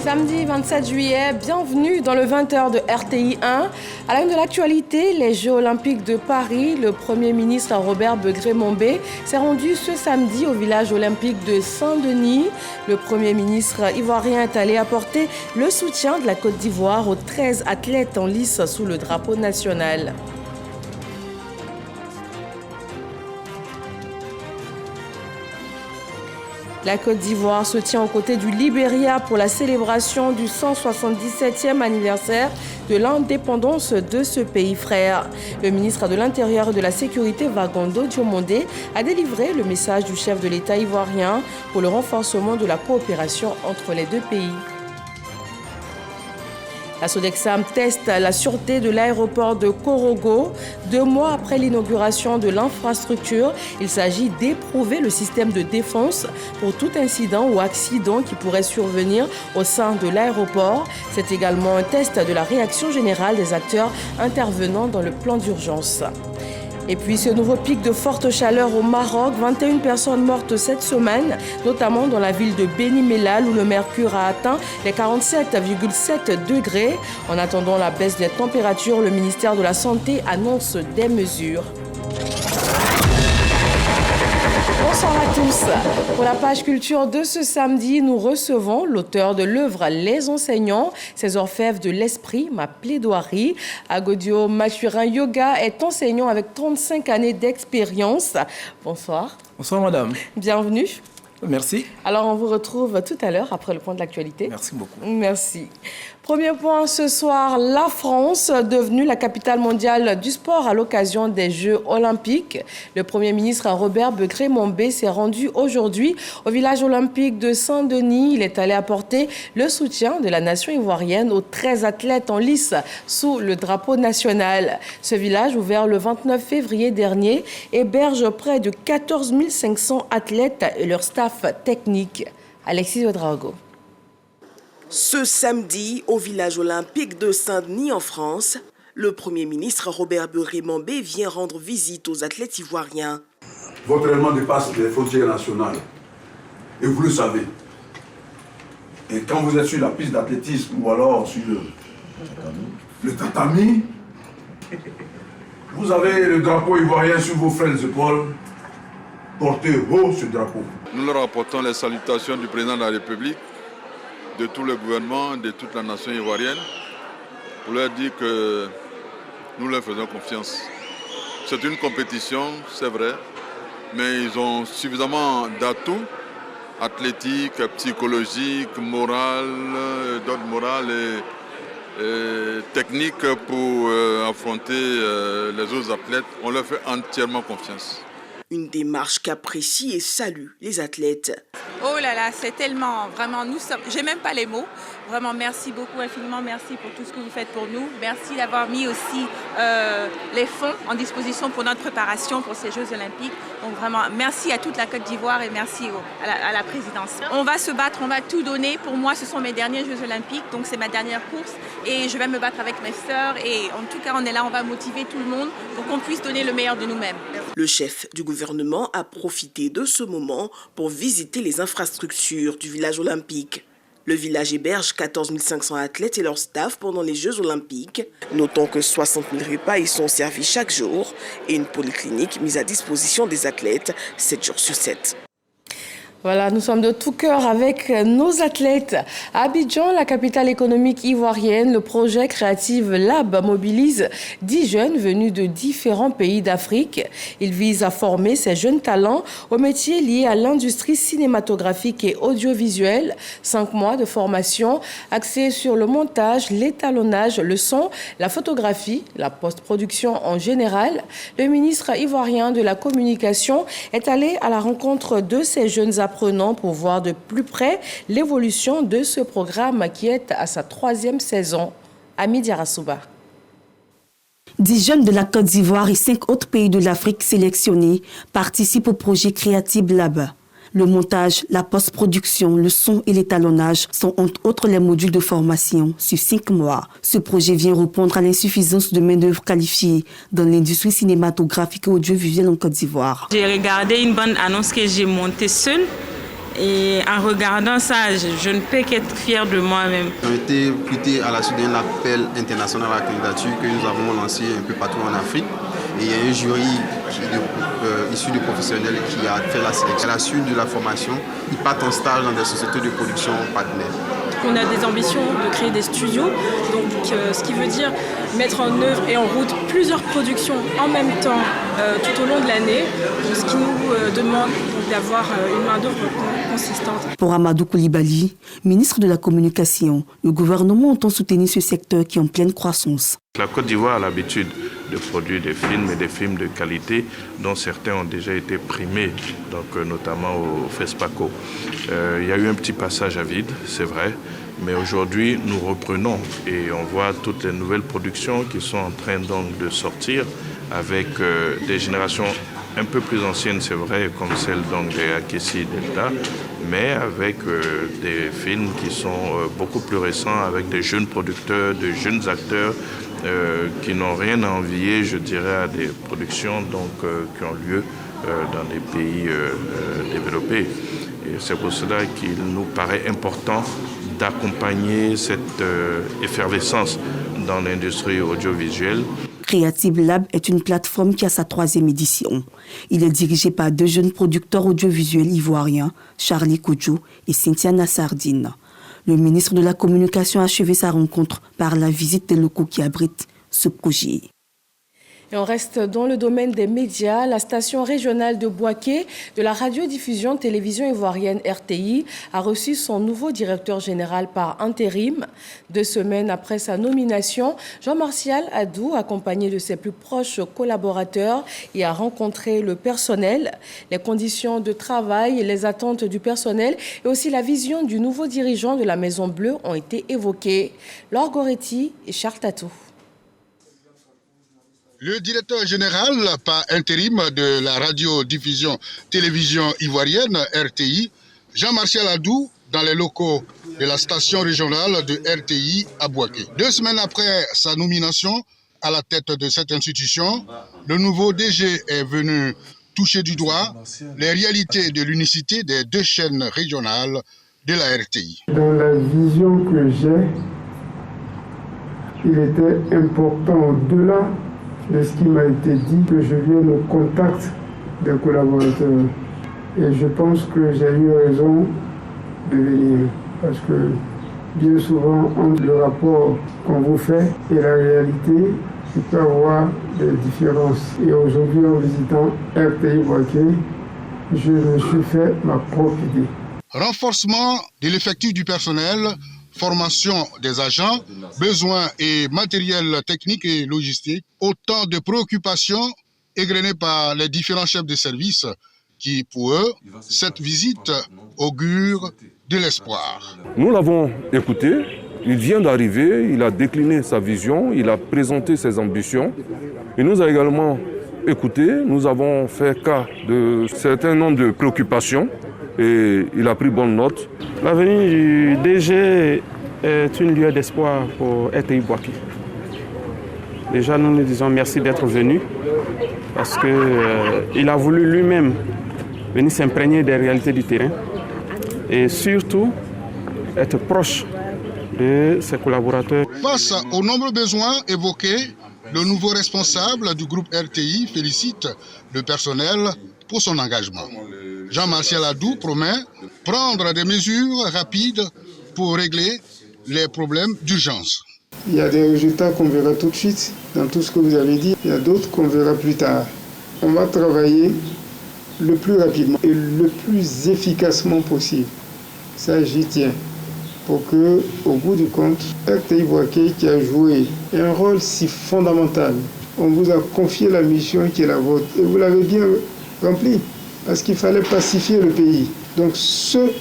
Samedi 27 juillet, bienvenue dans le 20h de RTI 1. À la une de l'actualité, les Jeux Olympiques de Paris, le Premier ministre Robert Begré-Mombé s'est rendu ce samedi au village olympique de Saint-Denis. Le Premier ministre ivoirien est allé apporter le soutien de la Côte d'Ivoire aux 13 athlètes en lice sous le drapeau national. La Côte d'Ivoire se tient aux côtés du Libéria pour la célébration du 177e anniversaire de l'indépendance de ce pays frère. Le ministre de l'Intérieur et de la Sécurité, Vagondo Diomondé, a délivré le message du chef de l'État ivoirien pour le renforcement de la coopération entre les deux pays. La Sodexam teste la sûreté de l'aéroport de Korogo. 2 mois après l'inauguration de l'infrastructure, il s'agit d'éprouver le système de défense pour tout incident ou accident qui pourrait survenir au sein de l'aéroport. C'est également un test de la réaction générale des acteurs intervenant dans le plan d'urgence. Et puis ce nouveau pic de forte chaleur au Maroc, 21 personnes mortes cette semaine, notamment dans la ville de Beni Mellal où le mercure a atteint les 47,7 degrés. En attendant la baisse des températures, le ministère de la Santé annonce des mesures. Bonsoir à tous. Pour la page culture de ce samedi, nous recevons l'auteur de l'œuvre Les enseignants, ces orfèvres de l'esprit, ma plaidoirie. Agodio Mathurin Yoga est enseignant avec 35 années d'expérience. Bonsoir. Bonsoir madame. Bienvenue. Merci. Alors on vous retrouve tout à l'heure après le point de l'actualité. Merci beaucoup. Merci. Premier point ce soir, la France, devenue la capitale mondiale du sport à l'occasion des Jeux Olympiques. Le Premier ministre Robert Begré-Mombé s'est rendu aujourd'hui au village olympique de Saint-Denis. Il est allé apporter le soutien de la nation ivoirienne aux 13 athlètes en lice sous le drapeau national. Ce village, ouvert le 29 février dernier, héberge près de 14 500 athlètes et leur staff technique. Alexis Ouedraogo. Ce samedi, au village olympique de Saint-Denis en France, le Premier ministre Robert Begré-Mombé vient rendre visite aux athlètes ivoiriens. Votre élément dépasse les frontières nationales. Et vous le savez. Et quand vous êtes sur la piste d'athlétisme ou alors sur le tatami, vous avez le drapeau ivoirien sur vos frêles épaules. Portez haut ce drapeau. Nous leur apportons les salutations du président de la République, de tout le gouvernement, de toute la nation ivoirienne, pour leur dire que nous leur faisons confiance. C'est une compétition, c'est vrai, mais ils ont suffisamment d'atouts athlétiques, psychologiques, morales, d'ordre moral et techniques pour affronter les autres athlètes. On leur fait entièrement confiance. Une démarche qu'apprécient et saluent les athlètes. Oh là là, c'est tellement, vraiment, j'ai même pas les mots. Vraiment, merci beaucoup, infiniment merci pour tout ce que vous faites pour nous. Merci d'avoir mis aussi les fonds en disposition pour notre préparation pour ces Jeux Olympiques. Donc vraiment, merci à toute la Côte d'Ivoire et merci à la présidence. On va se battre, on va tout donner. Pour moi, ce sont mes derniers Jeux Olympiques, donc c'est ma dernière course. Et je vais me battre avec mes sœurs. Et en tout cas, on est là, on va motiver tout le monde pour qu'on puisse donner le meilleur de nous-mêmes. Le chef du gouvernement a profité de ce moment pour visiter les infrastructures du village olympique. Le village héberge 14 500 athlètes et leur staff pendant les Jeux Olympiques. Notons que 60 000 repas y sont servis chaque jour et une polyclinique mise à disposition des athlètes 7 jours sur 7. Voilà, nous sommes de tout cœur avec nos athlètes. À Abidjan, la capitale économique ivoirienne, le projet Creative Lab mobilise 10 jeunes venus de différents pays d'Afrique. Il vise à former ces jeunes talents aux métiers liés à l'industrie cinématographique et audiovisuelle. 5 mois de formation axés sur le montage, l'étalonnage, le son, la photographie, la post-production en général. Le ministre ivoirien de la communication est allé à la rencontre de ces jeunes apprenants pour voir de plus près l'évolution de ce programme qui est à sa 3e saison. Amid Yarasouba. 10 jeunes de la Côte d'Ivoire et 5 autres pays de l'Afrique sélectionnés participent au projet Creative Lab. Le montage, la post-production, le son et l'étalonnage sont entre autres les modules de formation sur 5 mois. Ce projet vient répondre à l'insuffisance de main-d'œuvre qualifiée dans l'industrie cinématographique et audiovisuelle en Côte d'Ivoire. J'ai regardé une bande annonce que j'ai montée seule Et en regardant ça, je ne peux qu'être fière de moi-même. On a été recrutés à la suite d'un appel international à la candidature que nous avons lancé un peu partout en Afrique. Et il y a un jury issu de professionnels qui a fait la sélection. À la suite de la formation, ils partent en stage dans des sociétés de production partenaires. On a des ambitions de créer des studios, donc ce qui veut dire mettre en œuvre et en route plusieurs productions en même temps tout au long de l'année, ce qui nous demande d'avoir une main-d'œuvre consistante. Pour Amadou Koulibaly, ministre de la Communication, le gouvernement entend soutenir ce secteur qui est en pleine croissance. La Côte d'Ivoire a l'habitude de produire des films et des films de qualité dont certains ont déjà été primés, donc notamment au FESPACO. Il y a eu un petit passage à vide, c'est vrai, mais aujourd'hui nous reprenons et on voit toutes les nouvelles productions qui sont en train donc de sortir avec des générations un peu plus anciennes, c'est vrai, comme celle donc des Akessi Delta, mais avec des films qui sont beaucoup plus récents, avec des jeunes producteurs, de jeunes acteurs qui n'ont rien à envier, je dirais, à des productions donc, qui ont lieu dans des pays développés. Et c'est pour cela qu'il nous paraît important d'accompagner cette effervescence dans l'industrie audiovisuelle. Creative Lab est une plateforme qui a sa 3e édition. Il est dirigé par 2 jeunes producteurs audiovisuels ivoiriens, Charlie Kodjo et Cynthia Nassardine. Le ministre de la Communication a achevé sa rencontre par la visite des locaux qui abritent ce projet. Et on reste dans le domaine des médias. La station régionale de Bouaké de la radiodiffusion télévision ivoirienne RTI a reçu son nouveau directeur général par intérim. 2 semaines après sa nomination, Jean-Martial Adou, accompagné de ses plus proches collaborateurs, y a rencontré le personnel. Les conditions de travail et les attentes du personnel et aussi la vision du nouveau dirigeant de la Maison Bleue ont été évoquées. Laure Goretti et Charles Tatou. Le directeur général par intérim de la radiodiffusion télévision ivoirienne RTI, Jean-Martial Adou, dans les locaux de la station régionale de RTI à Bouaké. 2 semaines après sa nomination à la tête de cette institution, le nouveau DG est venu toucher du doigt les réalités de l'unicité des 2 chaînes régionales de la RTI. Dans la vision que j'ai, il était important au-delà de ce qui m'a été dit, que je vienne au contact des collaborateurs. Et je pense que j'ai eu raison de venir. Parce que bien souvent, entre le rapport qu'on vous fait et la réalité, il peut y avoir des différences. Et aujourd'hui, en visitant RTI Bouaké, je me suis fait ma propre idée. Renforcement de l'effectif du personnel, formation des agents, besoins et matériel technique et logistique, autant de préoccupations égrenées par les différents chefs de service qui, pour eux, cette visite augure de l'espoir. Nous l'avons écouté, il vient d'arriver, il a décliné sa vision, il a présenté ses ambitions. Il nous a également écoutés, nous avons fait cas de certains nombres de préoccupations. Et il a pris bonne note. La venue du DG est une lueur d'espoir pour RTI Bouaké. Déjà, nous nous disons merci d'être venu parce qu'il a voulu lui-même venir s'imprégner des réalités du terrain et surtout être proche de ses collaborateurs. Face aux nombreux besoins évoqués, le nouveau responsable du groupe RTI félicite le personnel pour son engagement. Jean-Martial Adou promet prendre des mesures rapides pour régler les problèmes d'urgence. Il y a des résultats qu'on verra tout de suite dans tout ce que vous avez dit. Il y a d'autres qu'on verra plus tard. On va travailler le plus rapidement et le plus efficacement possible. Ça, j'y tiens. Pour que, au bout du compte, RTI Bouaké, qui a joué un rôle si fondamental, on vous a confié la mission qui est la vôtre et vous l'avez bien remplie. Parce qu'il fallait pacifier le pays. Donc ceux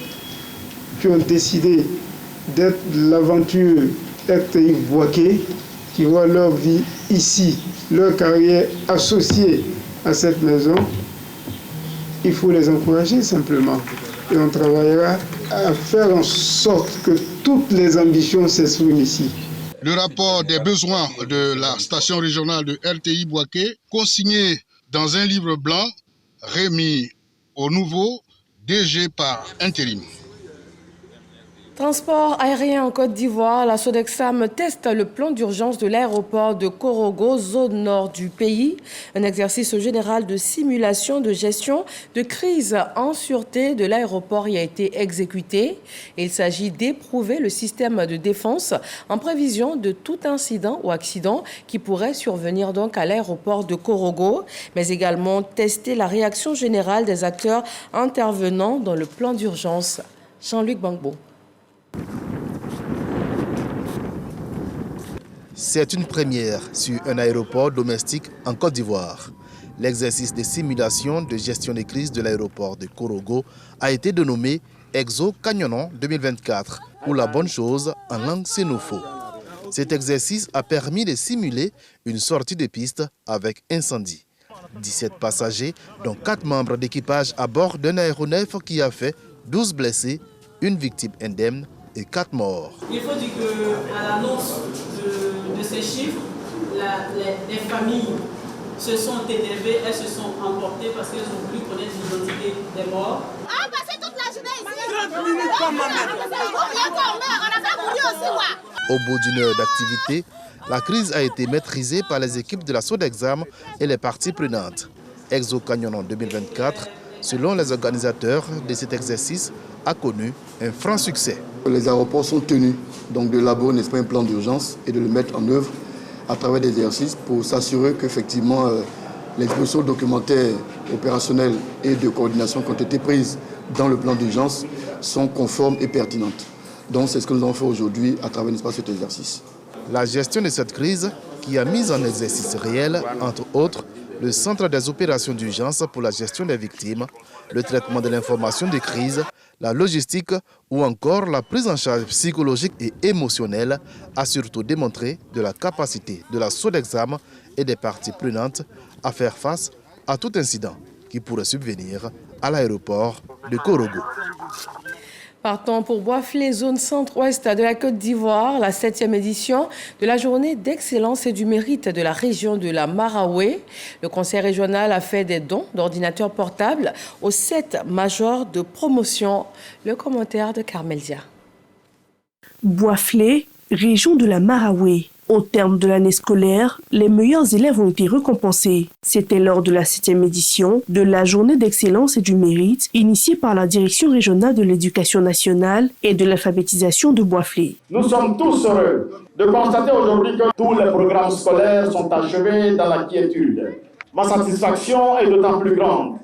qui ont décidé d'être l'aventure RTI Bouaké, qui voient leur vie ici, leur carrière associée à cette maison, il faut les encourager simplement. Et on travaillera à faire en sorte que toutes les ambitions s'expriment ici. Le rapport des besoins de la station régionale de RTI Bouaké, consigné dans un livre blanc, remis au nouveau DG par intérim. Transport aérien en Côte d'Ivoire, la Sodexam teste le plan d'urgence de l'aéroport de Korogo, zone nord du pays. Un exercice général de simulation de gestion de crise en sûreté de l'aéroport y a été exécuté. Il s'agit d'éprouver le système de défense en prévision de tout incident ou accident qui pourrait survenir donc à l'aéroport de Korogo, mais également tester la réaction générale des acteurs intervenant dans le plan d'urgence. Jean-Luc Bangbo. C'est une première sur un aéroport domestique en Côte d'Ivoire. L'exercice de simulation de gestion des crises de l'aéroport de Korogo a été dénommé Exo Canyonon 2024 ou la bonne chose en langue sénofo. Cet exercice a permis de simuler une sortie de piste avec incendie. 17 passagers, dont 4 membres d'équipage à bord d'un aéronef qui a fait 12 blessés, une victime indemne et 4 morts. Il faut dire qu'à l'annonce de ces chiffres, les familles se sont énervées, elles se sont emportées parce qu'elles ont voulu connaître l'identité des morts. Ah, passé toute la journée ici. 30 minutes comme ma mère. On a pas voulu aussi, ouais. Au bout d'une heure d'activité, la crise a été maîtrisée par les équipes de la Sodexam et les parties prenantes. Exo Canyonon 2024, selon les organisateurs de cet exercice, a connu un franc succès. Les aéroports sont tenus donc de élaborer n'est-ce pas, un plan d'urgence et de le mettre en œuvre à travers des exercices pour s'assurer qu'effectivement les dispositions documentaires, opérationnelles et de coordination qui ont été prises dans le plan d'urgence sont conformes et pertinentes. Donc c'est ce que nous avons fait aujourd'hui à travers n'est-ce pas, cet exercice. La gestion de cette crise qui a mis en exercice réel, entre autres, le Centre des opérations d'urgence pour la gestion des victimes, le traitement de l'information de crise, la logistique ou encore la prise en charge psychologique et émotionnelle a surtout démontré de la capacité de la Sodexam et des parties prenantes à faire face à tout incident qui pourrait subvenir à l'aéroport de Korogo. Partons pour Boisflé, zone centre-ouest de la Côte d'Ivoire, la 7e édition de la journée d'excellence et du mérite de la région de la Maraoué. Le conseil régional a fait des dons d'ordinateurs portables aux 7 majors de promotion. Le commentaire de Carmelzia. Boisflé, région de la Maraoué. Au terme de l'année scolaire, les meilleurs élèves ont été récompensés. C'était lors de la 7e édition de la Journée d'excellence et du mérite, initiée par la Direction régionale de l'éducation nationale et de l'alphabétisation de Boisflé. Nous sommes tous heureux de constater aujourd'hui que tous les programmes scolaires sont achevés dans la quiétude. Ma satisfaction est d'autant plus grande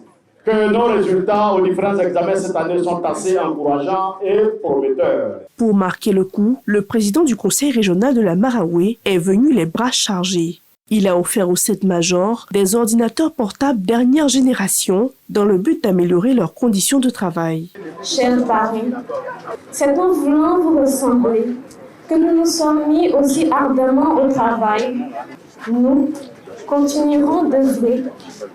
que nos résultats aux différents examens cette année sont assez encourageants et prometteurs. Pour marquer le coup, le président du conseil régional de la Maraoué est venu les bras chargés. Il a offert aux 7 majors des ordinateurs portables dernière génération dans le but d'améliorer leurs conditions de travail. Chers parents, c'est en voulant vous ressembler que nous nous sommes mis aussi ardemment au travail. Nous continuerons d'œuvrer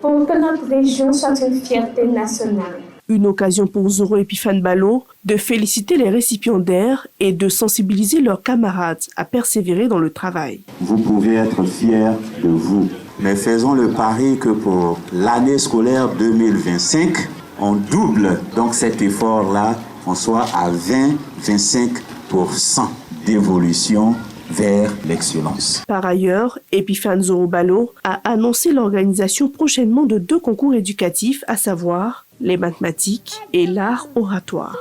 pour que notre région soit une fierté nationale. Une occasion pour Zoro Epiphane Balo de féliciter les récipiendaires et de sensibiliser leurs camarades à persévérer dans le travail. Vous pouvez être fiers de vous, mais faisons le pari que pour l'année scolaire 2025, on double donc cet effort-là, on soit à 20-25% d'évolution vers l'excellence. Par ailleurs, Epiphane Zoro Balo a annoncé l'organisation prochainement de 2 concours éducatifs, à savoir les mathématiques et l'art oratoire.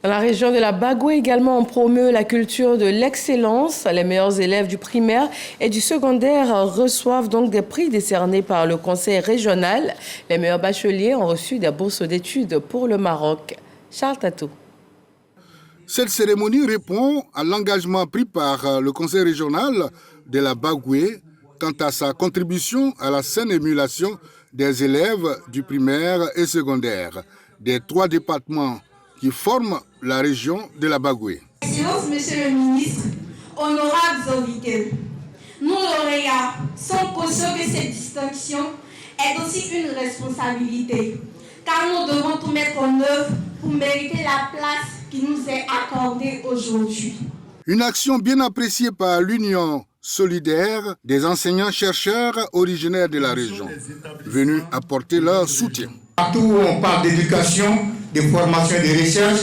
Dans la région de la Bagoué également, on promeut la culture de l'excellence. Les meilleurs élèves du primaire et du secondaire reçoivent donc des prix décernés par le conseil régional. Les meilleurs bacheliers ont reçu des bourses d'études pour le Maroc. Charles Tatou. Cette cérémonie répond à l'engagement pris par le conseil régional de la Bagoué quant à sa contribution à la saine émulation des élèves du primaire et secondaire des 3 départements qui forment la région de la Bagoué. Excellence, Monsieur le ministre, honorables invités, nous lauréats sommes conscients que cette distinction est aussi une responsabilité, car nous devons tout mettre en œuvre pour mériter la place qui nous est accordée aujourd'hui. Une action bien appréciée par l'Union solidaire des enseignants-chercheurs originaires de la région, venus apporter leur soutien. Partout où on parle d'éducation, de formation et de recherche,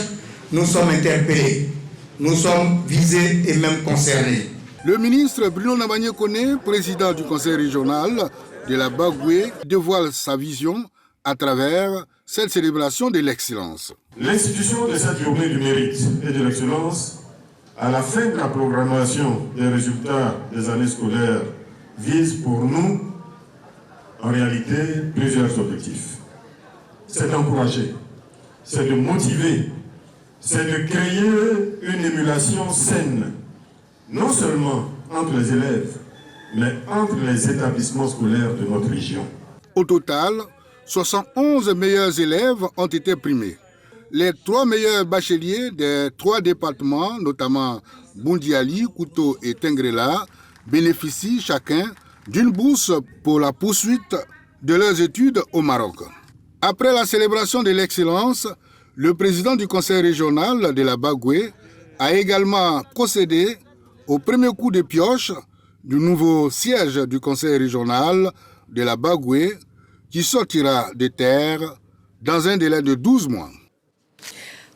nous sommes interpellés. Nous sommes visés et même concernés. Le ministre Bruno Nabagné-Koné, président du conseil régional de la Bagoué, dévoile sa vision à travers cette célébration de l'excellence. L'institution de cette journée du mérite et de l'excellence, à la fin de la programmation des résultats des années scolaires, vise pour nous, en réalité, plusieurs objectifs. C'est d'encourager, c'est de motiver, c'est de créer une émulation saine, non seulement entre les élèves, mais entre les établissements scolaires de notre région. Au total, 71 meilleurs élèves ont été primés. Les 3 meilleurs bacheliers des 3 départements, notamment Bundiali, Kouto et Tengrela, bénéficient chacun d'une bourse pour la poursuite de leurs études au Maroc. Après la célébration de l'excellence, le président du conseil régional de la Bagoué a également procédé au premier coup de pioche du nouveau siège du conseil régional de la Bagoué qui sortira de terre dans un délai de 12 mois.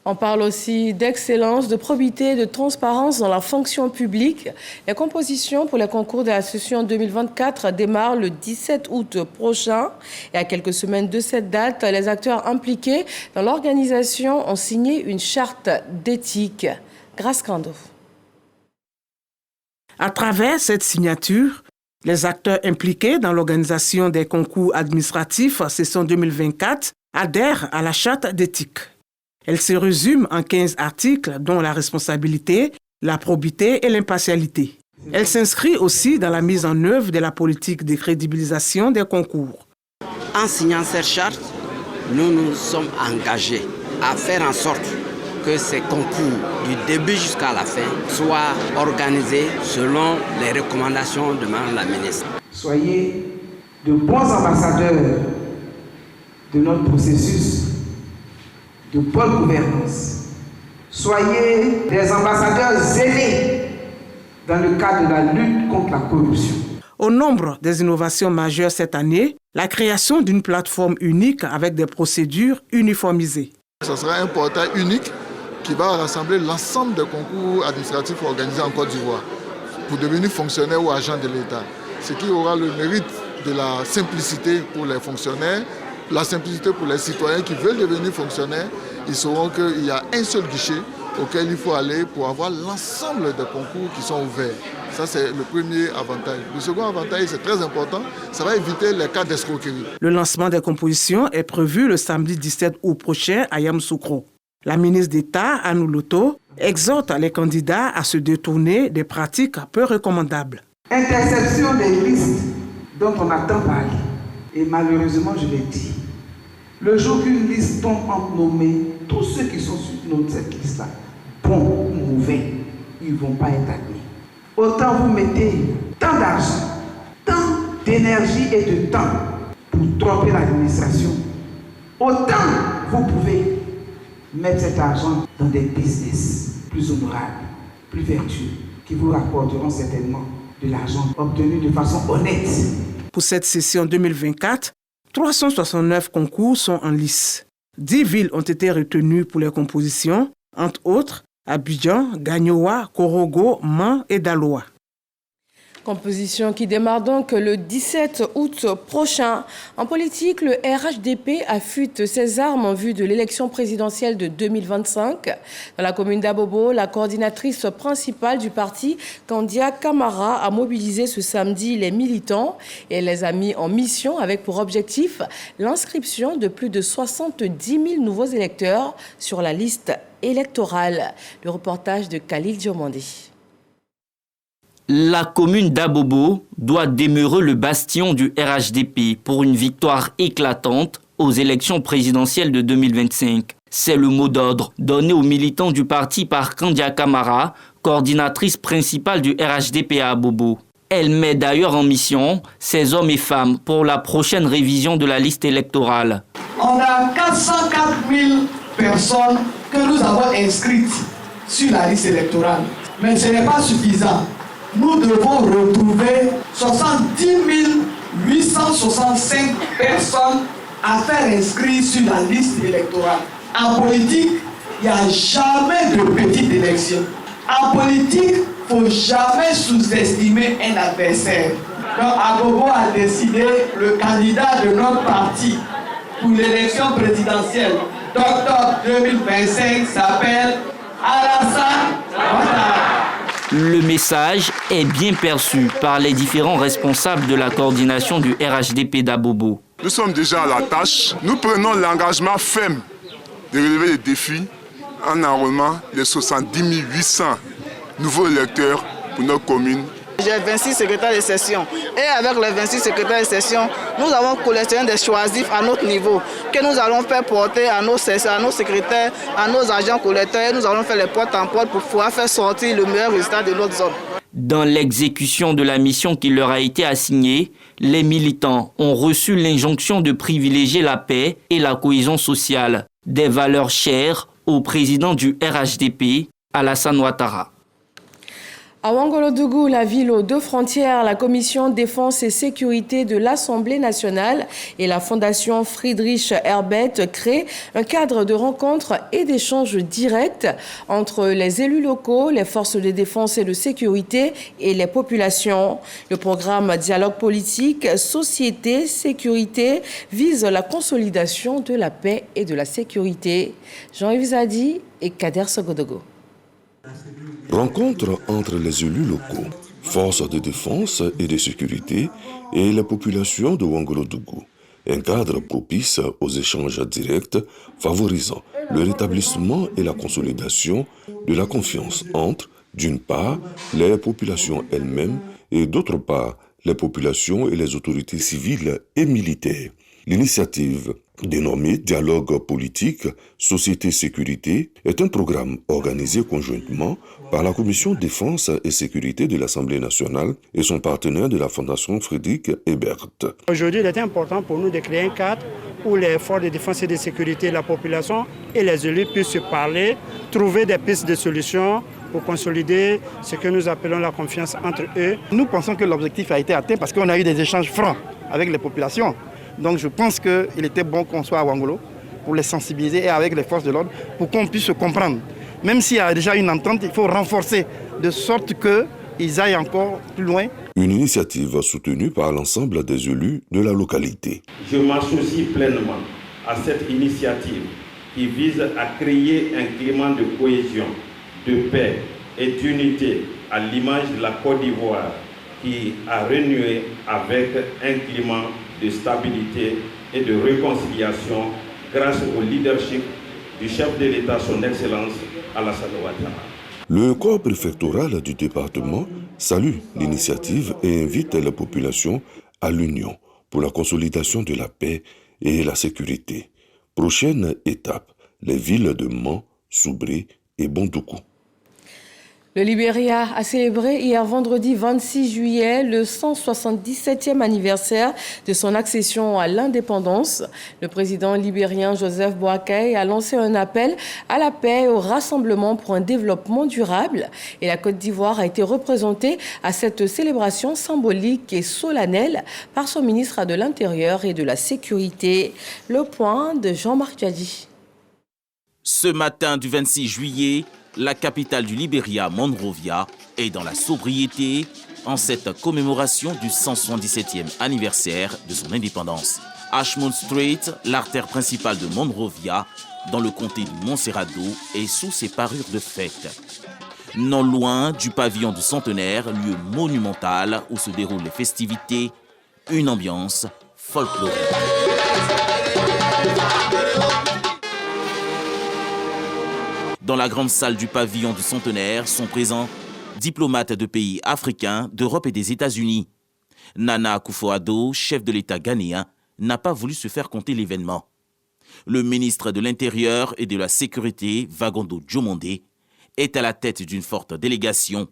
On parle aussi d'excellence, de probité et de transparence dans la fonction publique. Les compositions pour les concours de la session 2024 démarrent le 17 août prochain. Et à quelques semaines de cette date, les acteurs impliqués dans l'organisation ont signé une charte d'éthique. Grâce Kando. À travers cette signature, les acteurs impliqués dans l'organisation des concours administratifs session 2024 adhèrent à la charte d'éthique. Elle se résume en 15 articles, dont la responsabilité, la probité et l'impartialité. Elle s'inscrit aussi dans la mise en œuvre de la politique de crédibilisation des concours. En signant cette charte, nous nous sommes engagés à faire en sorte que ces concours, du début jusqu'à la fin, soient organisés selon les recommandations de Mme la ministre. Soyez de bons ambassadeurs de notre processus de bonne gouvernance. Soyez des ambassadeurs zélés dans le cadre de la lutte contre la corruption. Au nombre des innovations majeures cette année, la création d'une plateforme unique avec des procédures uniformisées. Ce sera un portail unique qui va rassembler l'ensemble des concours administratifs organisés en Côte d'Ivoire pour devenir fonctionnaire ou agent de l'État. Ce qui aura le mérite de la simplicité pour les fonctionnaires, la simplicité pour les citoyens qui veulent devenir fonctionnaires. Ils sauront qu'il y a un seul guichet auquel il faut aller pour avoir l'ensemble des concours qui sont ouverts. Ça, c'est le premier avantage. Le second avantage, c'est très important, ça va éviter les cas d'escroquerie. Le lancement des compositions est prévu le samedi 17 août prochain à Yamoussoukro. La ministre d'État, Anou Loto, exhorte les candidats à se détourner des pratiques peu recommandables. Interception des listes dont on a tant parlé. Et malheureusement, je l'ai dit, le jour qu'une liste tombe en nommé, tous ceux qui sont sur cette liste-là, bons ou mauvais, ils ne vont pas être admis. Autant vous mettez tant d'argent, tant d'énergie et de temps pour tromper l'administration, autant vous pouvez mettre cet argent dans des business plus honorables, plus vertueux, qui vous rapporteront certainement de l'argent obtenu de façon honnête. Pour cette session 2024, 369 concours sont en lice. 10 villes ont été retenues pour les compositions, entre autres Abidjan, Gagnoa, Korogo, Man et Daloa. Composition qui démarre donc le 17 août prochain. En politique, le RHDP affûte ses armes en vue de l'élection présidentielle de 2025. Dans la commune d'Abobo, la coordinatrice principale du parti, Kandia Kamara, a mobilisé ce samedi les militants et les a mis en mission avec pour objectif l'inscription de plus de 70 000 nouveaux électeurs sur la liste électorale. Le reportage de Khalil Diomandi. La commune d'Abobo doit demeurer le bastion du RHDP pour une victoire éclatante aux élections présidentielles de 2025. C'est le mot d'ordre donné aux militants du parti par Kandia Kamara, coordinatrice principale du RHDP à Abobo. Elle met d'ailleurs en mission ses hommes et femmes pour la prochaine révision de la liste électorale. On a 404 000 personnes que nous avons inscrites sur la liste électorale. Mais ce n'est pas suffisant. Nous devons retrouver 70 865 personnes à faire inscrire sur la liste électorale. En politique, il n'y a jamais de petite élection. En politique, il ne faut jamais sous-estimer un adversaire. Donc Abobo a décidé le candidat de notre parti pour l'élection présidentielle d'octobre 2025 s'appelle Alassane Ouattara. Le message est bien perçu par les différents responsables de la coordination du RHDP d'Abobo. Nous sommes déjà à la tâche. Nous prenons l'engagement ferme de relever les défis en enrôlant les 70 800 nouveaux électeurs pour notre commune. J'ai 26 secrétaires de session et avec les 26 secrétaires de session, nous avons collectionné des choisifs à notre niveau que nous allons faire porter à nos secrétaires, à nos agents collecteurs et nous allons faire les porte en porte pour pouvoir faire sortir le meilleur résultat de notre zone. Dans l'exécution de la mission qui leur a été assignée, les militants ont reçu l'injonction de privilégier la paix et la cohésion sociale, des valeurs chères au président du RHDP, Alassane Ouattara. À Ouangolodougou, la ville aux deux frontières, la Commission Défense et Sécurité de l'Assemblée nationale et la Fondation Friedrich Herbert créent un cadre de rencontres et d'échanges directs entre les élus locaux, les forces de défense et de sécurité et les populations. Le programme Dialogue politique, société, sécurité vise la consolidation de la paix et de la sécurité. Jean-Yves Zadi et Kader Sogodogo. Rencontre entre les élus locaux, forces de défense et de sécurité et la population de Ouangolodougou. Un cadre propice aux échanges directs favorisant le rétablissement et la consolidation de la confiance entre, d'une part, les populations elles-mêmes et d'autre part, les populations et les autorités civiles et militaires. L'initiative, dénommée Dialogue politique, société-sécurité, est un programme organisé conjointement par la Commission Défense et Sécurité de l'Assemblée nationale et son partenaire de la Fondation Friedrich Herbert. Aujourd'hui, il est important pour nous de créer un cadre où les forces de défense et de sécurité, la population et les élus puissent se parler, trouver des pistes de solutions pour consolider ce que nous appelons la confiance entre eux. Nous pensons que l'objectif a été atteint parce qu'on a eu des échanges francs avec les populations. Donc je pense qu'il était bon qu'on soit à Ouangolo pour les sensibiliser et avec les forces de l'ordre pour qu'on puisse se comprendre. Même s'il y a déjà une entente, il faut renforcer de sorte qu'ils aillent encore plus loin. Une initiative soutenue par l'ensemble des élus de la localité. Je m'associe pleinement à cette initiative qui vise à créer un climat de cohésion, de paix et d'unité à l'image de la Côte d'Ivoire qui a renoué avec un climat de stabilité et de réconciliation grâce au leadership du chef de l'État, son Excellence Alassane Ouattara. Le corps préfectoral du département salue l'initiative et invite la population à l'union pour la consolidation de la paix et la sécurité. Prochaine étape, les villes de Mans, Soubré et Bondoukou. Le Libéria a célébré hier vendredi 26 juillet le 177e anniversaire de son accession à l'indépendance. Le président libérien Joseph Boakai a lancé un appel à la paix et au rassemblement pour un développement durable. Et la Côte d'Ivoire a été représentée à cette célébration symbolique et solennelle par son ministre de l'Intérieur et de la Sécurité. Le point de Jean-Marc Djadji. Ce matin du 26 juillet, la capitale du Libéria, Monrovia, est dans la sobriété en cette commémoration du 177e anniversaire de son indépendance. Ashmount Street, l'artère principale de Monrovia, dans le comté du Montserrado, est sous ses parures de fête. Non loin du pavillon du centenaire, lieu monumental où se déroulent les festivités, une ambiance folklorique. Dans la grande salle du pavillon du centenaire sont présents diplomates de pays africains, d'Europe et des États-Unis. Nana Akufo-Addo, chef de l'État ghanéen, n'a pas voulu se faire compter l'événement. Le ministre de l'Intérieur et de la Sécurité, Vagondo Djomondé, est à la tête d'une forte délégation.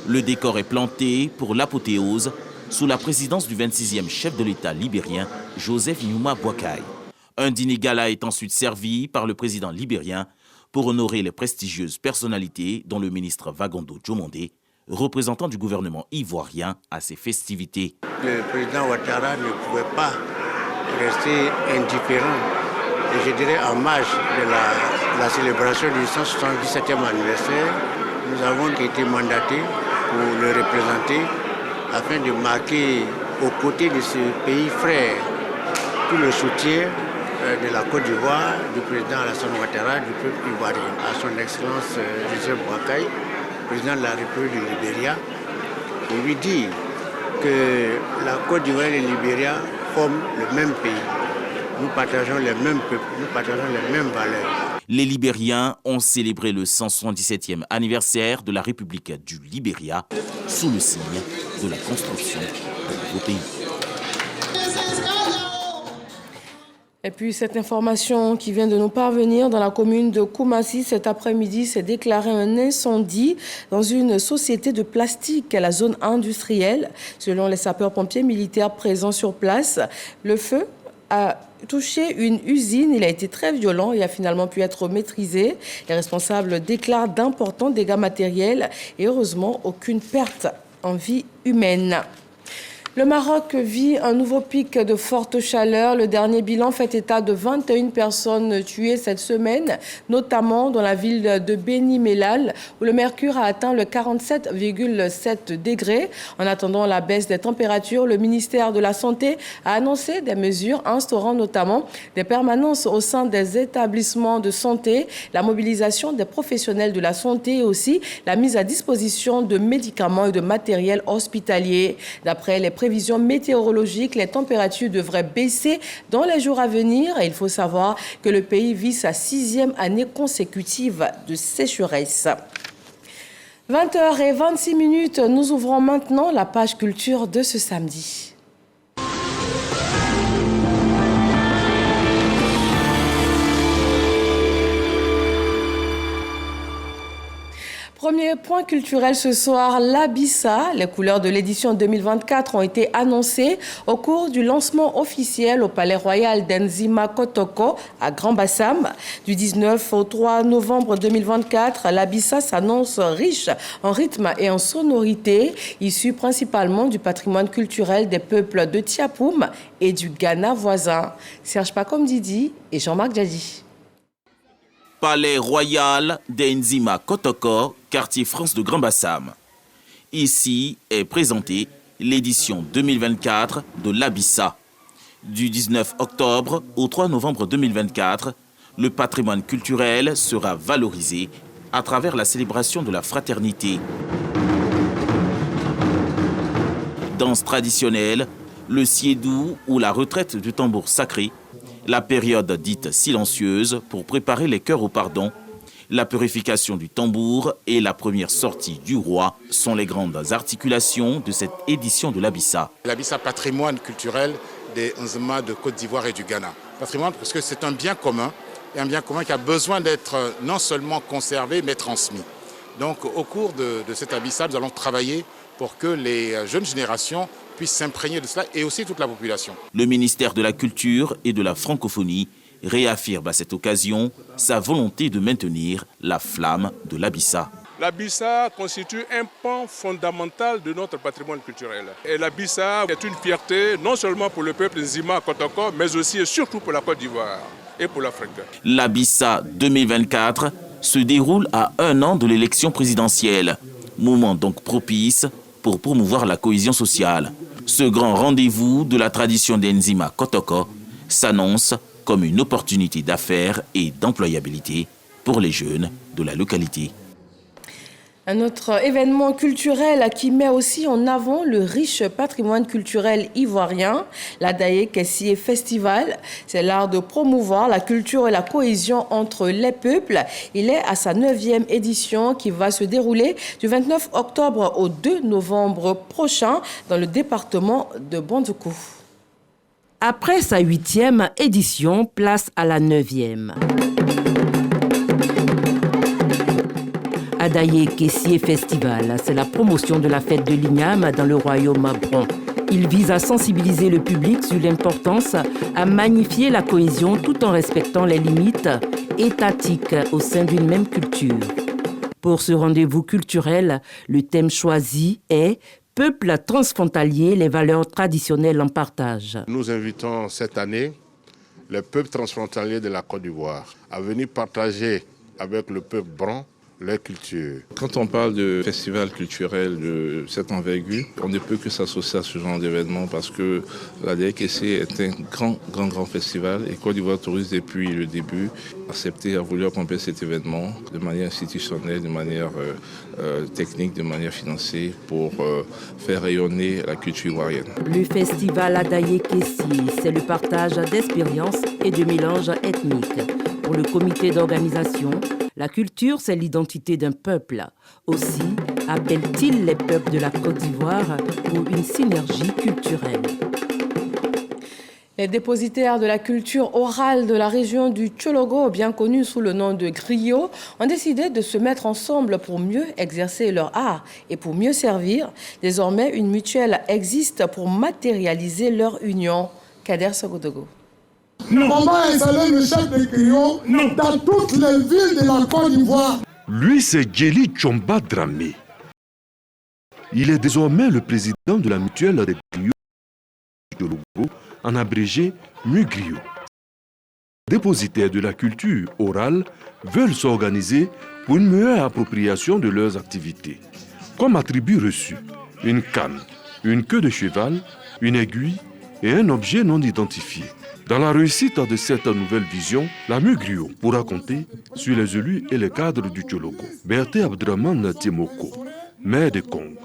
Le décor est planté pour l'apothéose sous la présidence du 26e chef de l'État libérien, Joseph Nyouma Boakai. Un dîner gala est ensuite servi par le président libérien pour honorer les prestigieuses personnalités dont le ministre Vagondo Djomondé, représentant du gouvernement ivoirien à ces festivités. Le président Ouattara ne pouvait pas rester indifférent. Et je dirais en marge de la célébration du 177e anniversaire, nous avons été mandatés pour le représenter afin de marquer aux côtés de ce pays frère tout le soutien de la Côte d'Ivoire, du président Alassane Ouattara, du peuple ivoirien, à son excellence Joseph Boakai, président de la République du Libéria, et lui dire que la Côte d'Ivoire et le Libéria forment le même pays. Nous partageons les mêmes peuples, nous partageons les mêmes valeurs. Les Libériens ont célébré le 177e anniversaire de la République du Libéria sous le signe de la construction d'un nouveau pays. Et puis cette information qui vient de nous parvenir dans la commune de Koumassi cet après-midi, s'est déclaré un incendie dans une société de plastique à la zone industrielle. Selon les sapeurs-pompiers militaires présents sur place, le feu a touché une usine. Il a été très violent et a finalement pu être maîtrisé. Les responsables déclarent d'importants dégâts matériels et heureusement aucune perte en vie humaine. Le Maroc vit un nouveau pic de forte chaleur. Le dernier bilan fait état de 21 personnes tuées cette semaine, notamment dans la ville de Beni Mellal, où le mercure a atteint le 47,7 degrés. En attendant la baisse des températures, le ministère de la Santé a annoncé des mesures instaurant notamment des permanences au sein des établissements de santé, la mobilisation des professionnels de la santé et aussi la mise à disposition de médicaments et de matériel hospitalier. D'après les prévisions météorologiques, les températures devraient baisser dans les jours à venir. Et il faut savoir que le pays vit sa 6e année consécutive de sécheresse. 20h26, nous ouvrons maintenant la page culture de ce samedi. Premier point culturel ce soir, l'Abissa. Les couleurs de l'édition 2024 ont été annoncées au cours du lancement officiel au Palais Royal d'Enzima Kotoko à Grand Bassam. Du 19 au 3 novembre 2024, l'Abissa s'annonce riche en rythme et en sonorité, issue principalement du patrimoine culturel des peuples de Tiapoum et du Ghana voisin. Serge Pacom Didi et Jean-Marc Djadi. Palais Royal d'Enzima Kotoko, quartier France de Grand Bassam. Ici est présentée l'édition 2024 de l'Abissa. Du 19 octobre au 3 novembre 2024, le patrimoine culturel sera valorisé à travers la célébration de la fraternité. Danse traditionnelle, le siédou ou la retraite du tambour sacré, la période dite silencieuse pour préparer les cœurs au pardon, la purification du tambour et la première sortie du roi sont les grandes articulations de cette édition de l'Abissa. L'Abissa, patrimoine culturel des Nzima de Côte d'Ivoire et du Ghana. Patrimoine parce que c'est un bien commun, et un bien commun qui a besoin d'être non seulement conservé, mais transmis. Donc au cours de cette Abissa, nous allons travailler pour que les jeunes générations puissent s'imprégner de cela et aussi toute la population. Le ministère de la Culture et de la Francophonie réaffirme à cette occasion sa volonté de maintenir la flamme de l'Abissa. L'Abissa constitue un pan fondamental de notre patrimoine culturel. Et l'Abissa est une fierté non seulement pour le peuple Nzima Kotoko, mais aussi et surtout pour la Côte d'Ivoire et pour l'Afrique. L'Abissa 2024 se déroule à 1 an de l'élection présidentielle. Moment donc propice pour promouvoir la cohésion sociale. Ce grand rendez-vous de la tradition d'Enzima Kotoko s'annonce comme une opportunité d'affaires et d'employabilité pour les jeunes de la localité. Un autre événement culturel qui met aussi en avant le riche patrimoine culturel ivoirien, l'Adaye Kessie Festival. C'est l'art de promouvoir la culture et la cohésion entre les peuples. Il est à sa 9e édition qui va se dérouler du 29 octobre au 2 novembre prochain dans le département de Bandoukou. Après sa 8e édition, place à la 9e. Adaye Kessie Festival, c'est la promotion de la fête de l'Igname dans le royaume Bron. Il vise à sensibiliser le public sur l'importance à magnifier la cohésion tout en respectant les limites étatiques au sein d'une même culture. Pour ce rendez-vous culturel, le thème choisi est Peuple transfrontalier, les valeurs traditionnelles en partage. Nous invitons cette année le peuple transfrontalier de la Côte d'Ivoire à venir partager avec le peuple bron leur culture. Quand on parle de festival culturel de cette envergure, on ne peut que s'associer à ce genre d'événement parce que la DKC est un grand festival et Côte d'Ivoire Tourisme depuis le début a voulu accompagner cet événement de manière institutionnelle, de manière technique, de manière financière pour faire rayonner la culture ivoirienne. Le festival Adaye Kessi, c'est le partage d'expériences et de mélanges ethniques. Pour le comité d'organisation, la culture, c'est l'identité d'un peuple. Aussi, appelle-t-il les peuples de la Côte d'Ivoire pour une synergie culturelle. Les dépositaires de la culture orale de la région du Tchologo, bien connue sous le nom de griot, ont décidé de se mettre ensemble pour mieux exercer leur art et pour mieux servir. Désormais, une mutuelle existe pour matérialiser leur union. Kader Sogodogo. On va installer le chef de griot dans toutes les villes de la Côte d'Ivoire. Lui, c'est Djeli Tchomba Dramé. Il est désormais le président de la mutuelle des griots du Tchologo, en abrégé MUGRIO. Les dépositaires de la culture orale veulent s'organiser pour une meilleure appropriation de leurs activités. Comme attribut reçu, une canne, une queue de cheval, une aiguille et un objet non identifié. Dans la réussite de cette nouvelle vision, la MUGRIO pourra compter sur les élus et les cadres du Tchologo. Berté Abdraman Timoko, maire de Kong,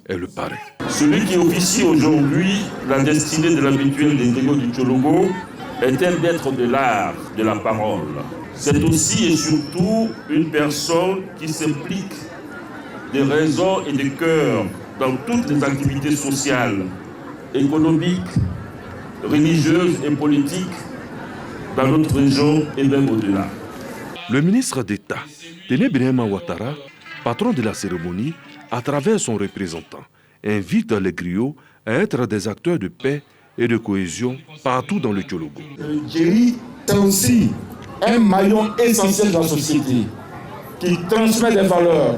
est le parrain. Celui qui officie aujourd'hui la destinée de la mutuelle des griots du Tchologo est-elle d'être de l'art, de la parole. C'est aussi et surtout une personne qui s'implique de raison et de cœur dans toutes les activités sociales, économiques, religieuses et politiques dans notre région et même au-delà. Le ministre d'État, Téné Birahima Ouattara, patron de la cérémonie, à travers son représentant, invite les griots à être des acteurs de paix et de cohésion partout dans le Tchologo. Djeli est aussi un maillon essentiel de la société qui transmet des valeurs,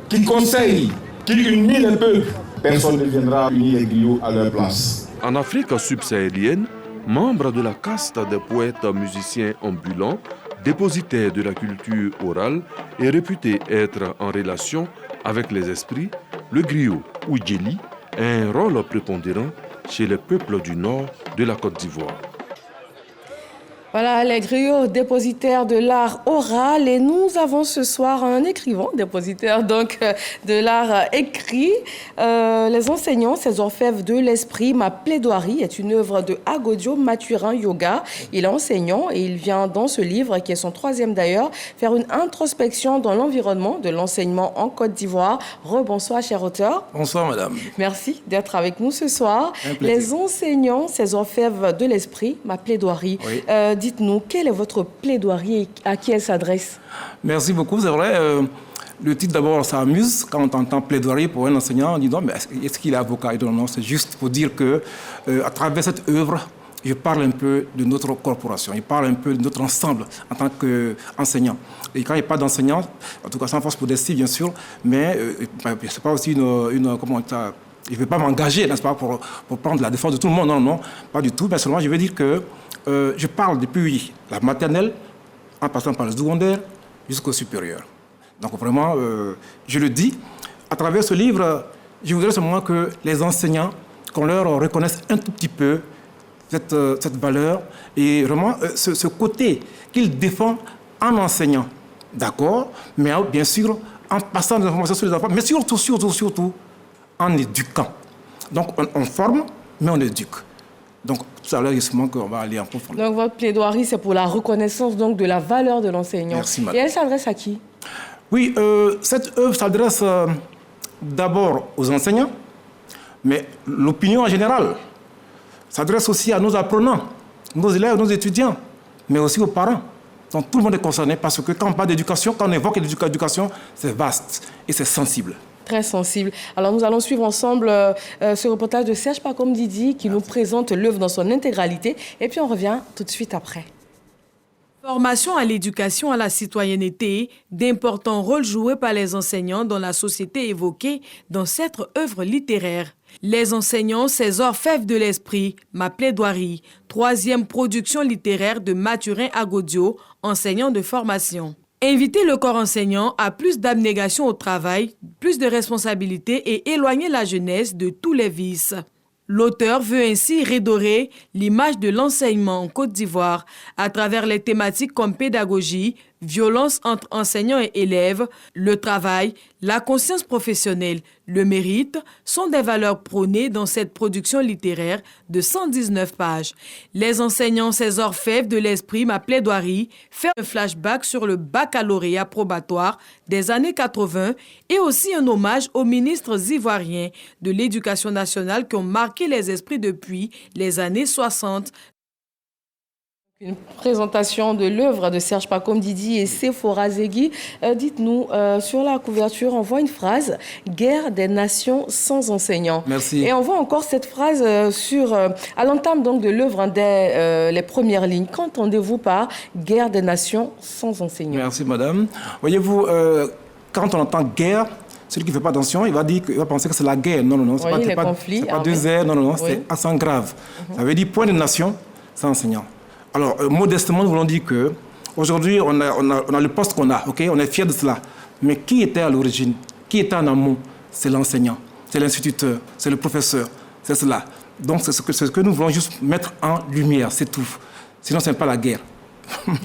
qui conseille, qui unit les peuples. Personne ne viendra unir les griots à leur place. En Afrique subsahélienne, membre de la caste des poètes musiciens ambulants, dépositaire de la culture orale et réputé être en relation avec les esprits, le griot ou Djeli a un rôle prépondérant chez les peuples du nord de la Côte d'Ivoire. Voilà les griots dépositaires de l'art oral et nous avons ce soir un écrivain dépositaire donc de l'art écrit. Les enseignants, ces orfèvres de l'esprit, ma plaidoirie est une œuvre de Agodio Mathurin Yoga. Il est enseignant et il vient dans ce livre, qui est son 3e d'ailleurs, faire une introspection dans l'environnement de l'enseignement en Côte d'Ivoire. Rebonsoir cher auteur. Bonsoir madame. Merci d'être avec nous ce soir. Les enseignants, ces orfèvres de l'esprit, ma plaidoirie. Oui. Dites-nous, quelle est votre plaidoirie et à qui elle s'adresse? Merci beaucoup, c'est vrai. Le titre d'abord, ça amuse quand on entend plaidoirie pour un enseignant. On dit non, mais est-ce qu'il est avocat? Non, c'est juste pour dire que à travers cette œuvre, je parle un peu de notre corporation, je parle un peu de notre ensemble en tant qu'enseignant. Et quand il n'y a pas d'enseignant, en tout cas sans force modestie bien sûr, mais c'est pas aussi une comment ça, je ne vais pas m'engager, n'est-ce pas, pour prendre la défense de tout le monde. Non, pas du tout. Mais seulement, je veux dire que je parle depuis la maternelle, en passant par le secondaire, jusqu'au supérieur. Donc vraiment, je le dis, à travers ce livre, je voudrais seulement que les enseignants, qu'on leur reconnaisse un tout petit peu cette valeur et vraiment ce côté qu'ils défendent en enseignant. D'accord, mais bien sûr, en passant des informations sur les enfants, mais surtout, en éduquant. Donc, on forme, mais on éduque. Donc, tout à l'heure, justement, qu'on va aller en profondeur. Donc, votre plaidoirie, c'est pour la reconnaissance donc, de la valeur de l'enseignant. Merci, madame. Et elle s'adresse à qui? Oui, cette œuvre s'adresse d'abord aux enseignants, mais l'opinion en général s'adresse aussi à nos apprenants, nos élèves, nos étudiants, mais aussi aux parents. Donc, tout le monde est concerné parce que quand on parle d'éducation, quand on évoque l'éducation, c'est vaste et c'est sensible. Très sensible. Alors, nous allons suivre ensemble ce reportage de Serge Pacom Didi qui nous présente l'œuvre dans son intégralité. Et puis, on revient tout de suite après. Formation à l'éducation à la citoyenneté, d'importants rôles joués par les enseignants dans la société évoquée dans cette œuvre littéraire. Les enseignants, ces orfèvres de l'esprit, ma plaidoirie, 3e production littéraire de Mathurin Agodio, enseignant de formation. Inviter le corps enseignant à plus d'abnégation au travail, plus de responsabilité et éloigner la jeunesse de tous les vices. L'auteur veut ainsi redorer l'image de l'enseignement en Côte d'Ivoire à travers les thématiques comme pédagogie, violence entre enseignants et élèves, le travail, la conscience professionnelle, le mérite sont des valeurs prônées dans cette production littéraire de 119 pages. Les enseignants, ces orfèvres de l'esprit, ma plaidoirie, fait un flashback sur le baccalauréat probatoire des années 80 et aussi un hommage aux ministres ivoiriens de l'Éducation nationale qui ont marqué les esprits depuis les années 60. Une présentation de l'œuvre de Serge Pacôme Didi et Sephora Zegui. Dites-nous, sur la couverture, on voit une phrase « Guerre des nations sans enseignants ». Merci. Et on voit encore cette phrase à l'entame donc de l'œuvre dès les premières lignes. Qu'entendez-vous par « Guerre des nations sans enseignants » ? Merci, madame. Voyez-vous, quand on entend « guerre », celui qui ne fait pas attention, il va penser que c'est la guerre. Non, non, non. Oui, les conflits. C'est pas deux airs. Non, non, non. C'est assez grave. Ça veut dire point de nation sans enseignants. Alors, modestement, nous voulons dire qu'aujourd'hui, on a le poste qu'on a, ok? On est fiers de cela. Mais qui était à l'origine? Qui était en amont? C'est l'enseignant, c'est l'instituteur, c'est le professeur, c'est cela. Donc, c'est ce que nous voulons juste mettre en lumière, c'est tout. Sinon, ce n'est pas la guerre.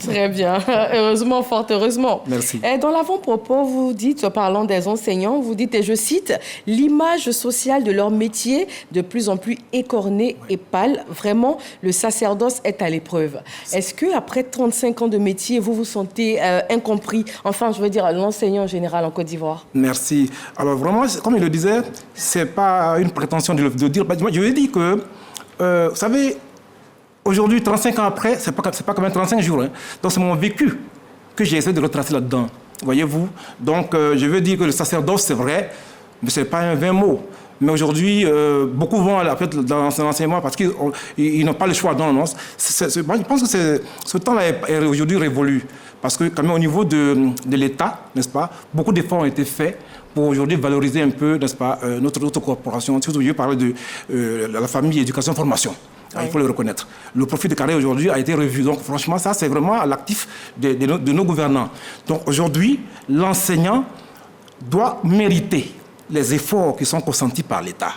Très bien. Heureusement, fort heureusement. Merci. Et dans l'avant-propos, vous dites, parlant des enseignants, vous dites, et je cite, « L'image sociale de leur métier de plus en plus écornée et pâle. Vraiment, le sacerdoce est à l'épreuve. » Est-ce qu'après 35 ans de métier, vous vous sentez incompris? Enfin, je veux dire, l'enseignant en général en Côte d'Ivoire. Merci. Alors vraiment, comme il le disait, ce n'est pas une prétention de dire. Je lui ai dit que, vous savez, aujourd'hui, 35 ans après, ce n'est pas quand même 35 jours. Hein. Donc, c'est mon vécu que j'ai essayé de retracer là-dedans. Voyez-vous? Donc, je veux dire que le sacerdoce, c'est vrai, mais ce n'est pas un vain mot. Mais aujourd'hui, beaucoup vont dans l'enseignement parce qu'ils n'ont pas le choix. Non, non. Moi, je pense que ce temps-là est aujourd'hui révolu. Parce que, quand même, au niveau de l'État, n'est-ce pas, beaucoup d'efforts ont été faits pour aujourd'hui valoriser un peu, n'est-ce pas, notre corporation. Surtout, je parle de la famille, éducation, formation. Oui. Il faut le reconnaître. Le profil de carrière aujourd'hui a été revu. Donc franchement, ça, c'est vraiment à l'actif de nos gouvernants. Donc aujourd'hui, l'enseignant doit mériter les efforts qui sont consentis par l'État.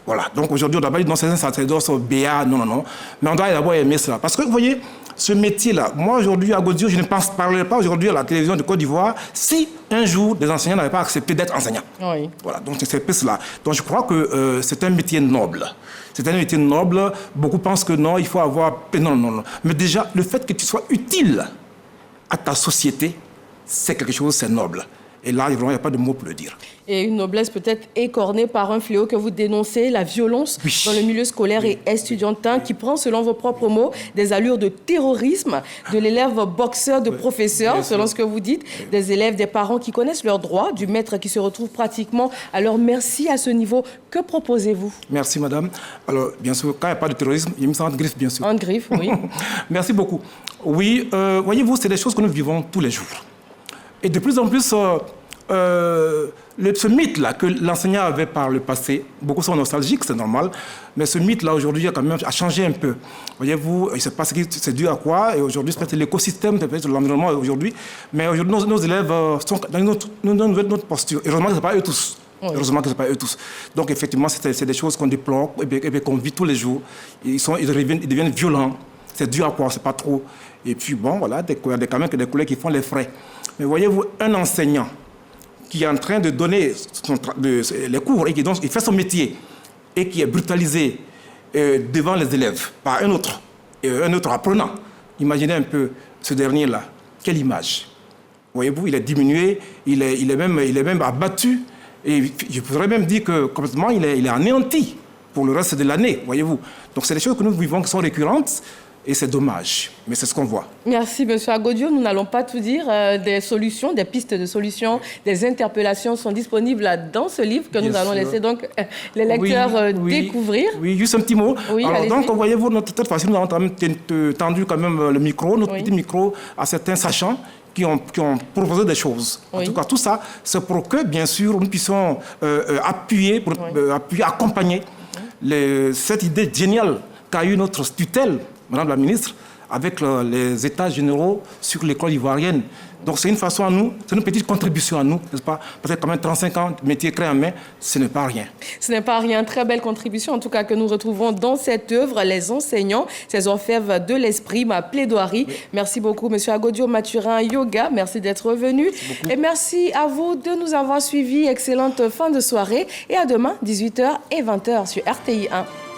Voilà. Donc aujourd'hui, on doit pas dire non, c'est un sacerdoce BA, non, non, non. Mais on doit d'abord aimer cela. Parce que vous voyez, ce métier-là, moi aujourd'hui à Godio, je ne parlerai pas aujourd'hui à la télévision de Côte d'Ivoire si un jour des enseignants n'avaient pas accepté d'être enseignants. Oui. Voilà, donc c'est un peu cela. Donc je crois que c'est un métier noble. C'est un métier noble. Beaucoup pensent que non, il faut avoir... Non, non, non. Mais déjà, le fait que tu sois utile à ta société, c'est quelque chose, c'est noble. Et là, il n'y a pas de mots pour le dire. Et une noblesse peut-être écornée par un fléau que vous dénoncez, la violence dans le milieu scolaire et estudiantin qui prend, selon vos propres mots, des allures de terrorisme, de l'élève boxeur, de professeur, selon ce que vous dites, des élèves, des parents qui connaissent leurs droits, du maître qui se retrouve pratiquement à leur merci à ce niveau. Que proposez-vous? Merci, madame. Alors, bien sûr, quand il n'y a pas de terrorisme, il y a mis en griffe, bien sûr. En griffe, oui. Merci beaucoup. Oui, voyez-vous, c'est des choses que nous vivons tous les jours. Et de plus en plus, ce mythe-là que l'enseignant avait par le passé, beaucoup sont nostalgiques, c'est normal, mais ce mythe-là aujourd'hui a changé un peu. Voyez-vous, je ne sais pas c'est dû à quoi, et aujourd'hui c'est peut-être l'écosystème, peut-être l'environnement aujourd'hui, mais aujourd'hui nos élèves sont dans notre posture. Heureusement que ce n'est pas eux tous. Oui. Heureusement que ce n'est pas eux tous. Donc effectivement, c'est des choses qu'on déplore et qu'on vit tous les jours. Ils deviennent violents. C'est dû à quoi? C'est pas trop. Et puis bon, voilà, il y a quand même des collègues qui font les frais. Mais voyez-vous, un enseignant qui est en train de donner les cours et il fait son métier et qui est brutalisé devant les élèves par un autre apprenant, imaginez un peu ce dernier-là. Quelle image? Voyez-vous, il est diminué, il est même abattu et je pourrais même dire que complètement il est anéanti pour le reste de l'année, voyez-vous. Donc c'est des choses que nous vivons qui sont récurrentes. Et c'est dommage, mais c'est ce qu'on voit. Merci, M. Agodio. Nous n'allons pas tout dire. Des solutions, des pistes de solutions, des interpellations sont disponibles dans ce livre que nous allons laisser donc les lecteurs découvrir. Oui, juste un petit mot. Oui, alors, donc, voyez-vous, cette fois-ci, nous avons tendu quand même le micro, notre petit micro, à certains sachants qui ont proposé des choses. En tout cas, tout ça, c'est pour que, bien sûr, nous puissions appuyer, accompagner cette idée géniale qu'a eu notre tutelle, Madame la ministre, avec les états généraux sur l'école ivoirienne. Donc c'est une façon à nous, c'est une petite contribution à nous, n'est-ce pas? Parce que quand même 35 ans de métier créé en main, ce n'est pas rien. Ce n'est pas rien. Très belle contribution, en tout cas, que nous retrouvons dans cette œuvre, les enseignants, ces orfèvres de l'esprit, ma plaidoirie. Oui. Merci beaucoup, M. Agodio Mathurin Yoga. Merci d'être venu. Et merci à vous de nous avoir suivis. Excellente fin de soirée. Et à demain, 18h et 20h sur RTI 1.